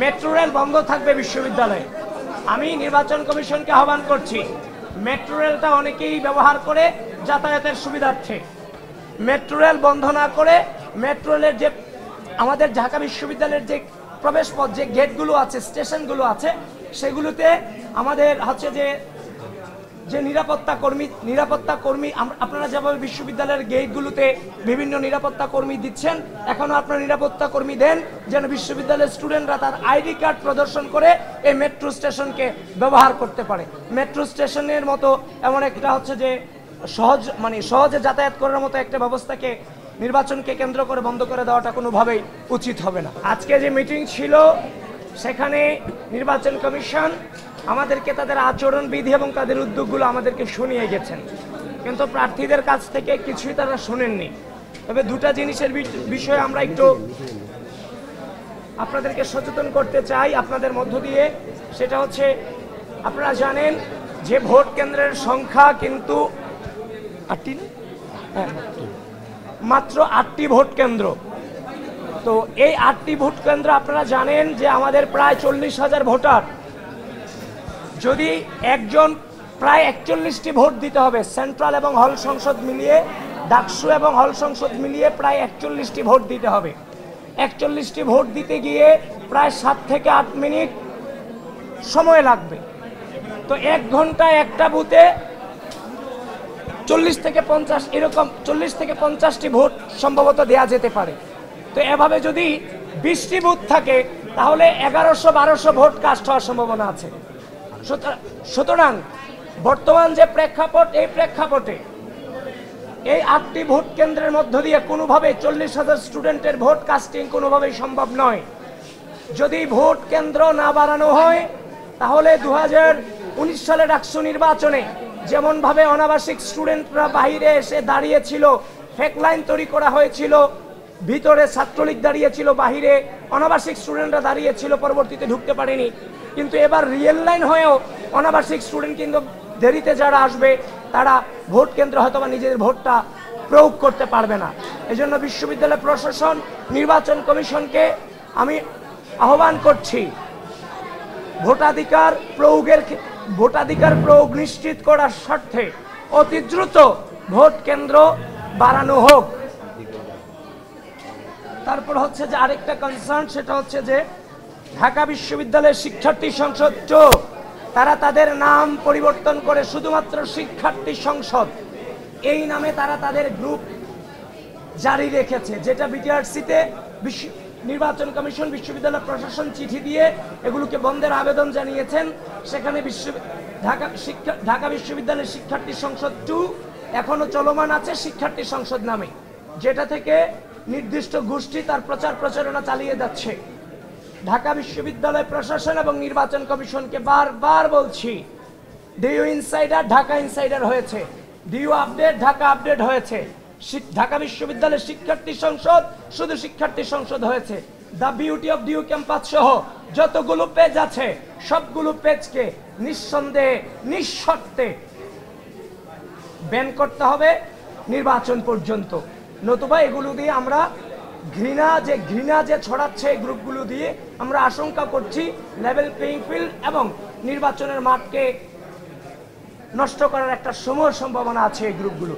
Metro rail বন্ধ থাকবে বিশ্ববিদ্যালয়ে। আমি নির্বাচন কমিশনকে আহ্বান করছি, মেট্রো রেলটা অনেকেই ব্যবহার করে যাতায়াতের সুবিধার্থে, মেট্রো রেল বন্ধ না করে মেট্রো রেলের যে আমাদের ঢাকা বিশ্ববিদ্যালয়ের যে প্রবেশ পথ, যে গেটগুলো আছে, স্টেশনগুলো আছে, সেগুলোতে আমাদের হচ্ছে যে নিরাপত্তা কর্মী আপনারা যেভাবে বিশ্ববিদ্যালয়ের গেটগুলোতে বিভিন্ন নিরাপত্তা কর্মী দিচ্ছেন, এখনো আপনারা নিরাপত্তা কর্মী দেন, যেন বিশ্ববিদ্যালয়ের স্টুডেন্টরা তার আইডি কার্ড প্রদর্শন করে এই মেট্রো স্টেশনকে ব্যবহার করতে পারে। মেট্রো স্টেশনের মতো এমন একটা হচ্ছে যে সহজে যাতায়াত করার মতো একটা ব্যবস্থাকে নির্বাচনকে কেন্দ্র করে বন্ধ করে দেওয়াটা কোনোভাবেই উচিত হবে না। আজকে যে মিটিং ছিল সেখানে নির্বাচন কমিশন আমাদেরকে তাদের আচরণবিধি এবং তাদের উদ্যোগগুলো আমাদেরকে শুনিয়ে গেছেন, কিন্তু প্রার্থীদের কাছ থেকে কিছুই তারা শোনেননি। তবে দুটা জিনিসের বিষয়ে আমরা একটু আপনাদেরকে সচেতন করতে চাই আপনাদের মধ্য দিয়ে। সেটা হচ্ছে, আপনারা জানেন যে ভোট কেন্দ্রের সংখ্যা কিন্তু মাত্র 8টি ভোট কেন্দ্র। তো এই 8টি ভোট কেন্দ্র আপনারা জানেন যে আমাদের প্রায় 40,000 ভোটার। যদি একজন প্রায় 41টি ভোট দিতে হবে, সেন্ট্রাল এবং হল সংসদ মিলিয়ে, ডাকসু এবং হল সংসদ মিলিয়ে প্রায় 41টি ভোট দিতে হবে। 41টি ভোট দিতে গিয়ে প্রায় 7 থেকে 8 মিনিট সময় লাগবে। তো 1 ঘন্টায় একটা বুথে 40 থেকে 50টি ভোট সম্ভবত দেয়া যেতে পারে। তো এভাবে যদি 20টি বুথ থাকে তাহলে 1100-1200 ভোট কাস্ট হওয়ার সম্ভাবনা আছে। সুতরাং বর্তমান যে প্রেক্ষাপট, এই প্রেক্ষাপটে এই 8টি ভোট কেন্দ্রের মধ্য দিয়ে কোনোভাবে 40,000 স্টুডেন্টের ভোট কাস্টিং কোনোভাবেই সম্ভব নয়। যদি ভোট কেন্দ্র না বাড়ানো হয় তাহলে 2019 সালে ডাকসু নির্বাচনে যেমনভাবে অনাবাসিক স্টুডেন্টরা বাইরে এসে দাঁড়িয়েছিল, ফেক লাইন তৈরি করা হয়েছিল, ভিতরে ছাত্রলীগ দাঁড়িয়েছিল, বাহিরে অনাবাসিক স্টুডেন্টরা দাঁড়িয়েছিল, পরবর্তীতে ঢুকতে পারেনি। কিন্তু এবার রিয়েল লাইন হয়েও অনাবাসিক স্টুডেন্ট কিন্তু দেরিতে যারা আসবে তারা ভোট কেন্দ্রে হয়তো বা নিজেদের ভোটটা প্রয়োগ করতে পারবে না। এজন্য বিশ্ববিদ্যালয় প্রশাসন, নির্বাচন কমিশনকে আমি আহ্বান করছি, ভোটাধিকার প্রয়োগ নিশ্চিত করার স্বার্থে অতি দ্রুত ভোট কেন্দ্র বাড়ানো হোক। তারপর হচ্ছে যে আরেকটা কনসার্ন, সেটা হচ্ছে যে ঢাকা বিশ্ববিদ্যালয়ের শিক্ষার্থী সংসদ তারা তাদের নাম পরিবর্তন করে শুধুমাত্র শিক্ষার্থী সংসদ এই নামে তারা তাদের গ্রুপ জারি রেখেছে, যেটা বিটিআরসিতে নির্বাচন কমিশন বিশ্ববিদ্যালয় প্রশাসন চিঠি দিয়ে এগুলোকে বন্ধের আবেদন জানিয়েছেন। সেখানে ঢাকা বিশ্ববিদ্যালয়ের শিক্ষার্থী সংসদ 2 এখনো চলমান আছে শিক্ষার্থী সংসদ নামে, যেটা থেকে নির্দিষ্ট গোষ্ঠী তার প্রচারণা চালিয়ে যাচ্ছে। ঢাকা বিশ্ববিদ্যালয় প্রশাসন এবং নির্বাচন কমিশনকে বারবার বলছি, ডিইউ ইনসাইডার ঢাকা ইনসাইডার হয়েছে, ডিইউ আপডেট ঢাকা আপডেট হয়েছে, ঢাকা বিশ্ববিদ্যালয়ের শিক্ষার্থী সংসদ শুধু শিক্ষার্থী সংসদ হয়েছে। The beauty of DU campus সহ যতগুলো পেজ আছে সবগুলো পেজকে নিঃসন্দেহে নিঃশর্তে ব্যান করতে হবে নির্বাচন পর্যন্ত, নতুবা এগুলো দিয়ে আমরা ঘৃণা যে ছড়াচ্ছে এই গ্রুপগুলো দিয়ে আমরা আশঙ্কা করছি লেভেল প্লেইং ফিল্ড এবং নির্বাচনের মাঠকে নষ্ট করার একটা সম্ভাবনা আছে এই গ্রুপগুলো।